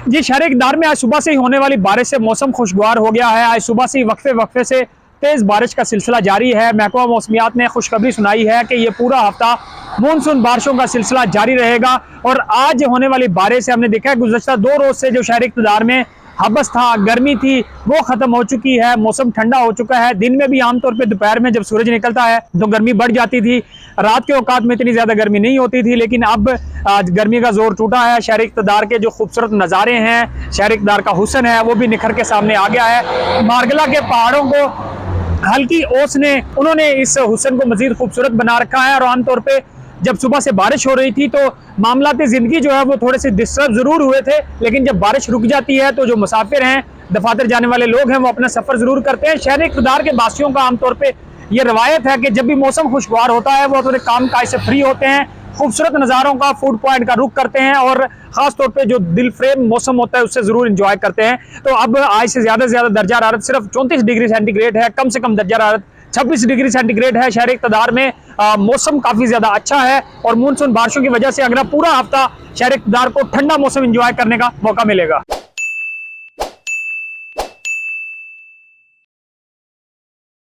जी, शहर इक़्तिदार में आज सुबह से ही होने वाली बारिश से मौसम खुशगवार हो गया है। आज सुबह से ही वक्फे वक्फे से तेज़ बारिश का सिलसिला जारी है। महकमा मौसमियात ने खुशखबरी सुनाई है कि ये पूरा हफ्ता मानसून बारिशों का सिलसिला जारी रहेगा और आज होने वाली बारिश से हमने देखा है गुज़श्ता 2 रोज़ से जो शहर इक़्तिदार में हबस था, गर्मी थी, वो ख़त्म हो चुकी है। मौसम ठंडा हो चुका है। दिन में भी आमतौर पे दोपहर में जब सूरज निकलता है तो गर्मी बढ़ जाती थी। रात के औकात में इतनी ज़्यादा गर्मी नहीं होती थी, लेकिन अब आज गर्मी का जोर टूटा है। शहर इक़्तिदार के जो खूबसूरत नज़ारे हैं, शहर इक़्तिदार का हुस्न है, वो भी निखर के सामने आ गया है। मारगला के पहाड़ों को हल्की ओस ने उन्होंने इस हुस्न को मज़ीद खूबसूरत बना रखा है। और आमतौर पर जब सुबह से बारिश हो रही थी तो मामलाती ज़िंदगी जो है वो थोड़े से डिस्टर्ब ज़रूर हुए थे, लेकिन जब बारिश रुक जाती है तो जो मुसाफिर हैं, दफातर जाने वाले लोग हैं, वो अपना सफ़र ज़रूर करते हैं। शहर इक़्तिदार के बासियों का आमतौर पे ये रवायत है कि जब भी मौसम खुशगवार होता है वो थोड़े काम काज से फ्री होते हैं, खूबसूरत नज़ारों का, फूड पॉइंट का रुख करते हैं और ख़ास तौर पे जो दिल फ्रेम मौसम होता है उससे ज़रूर इंजॉय करते हैं। तो अब आज से ज़्यादा दर्जा हरारत सिर्फ 34 डिग्री सेंटीग्रेड है, कम से कम दर्जा हरारत 26 डिग्री सेंटीग्रेड है। शहर इक़्तिदार में मौसम काफ़ी ज़्यादा अच्छा है और मानसून बारिशों की वजह से अगला पूरा हफ्ता शहर इक़्तिदार को ठंडा मौसम इंजॉय करने का मौका मिलेगा।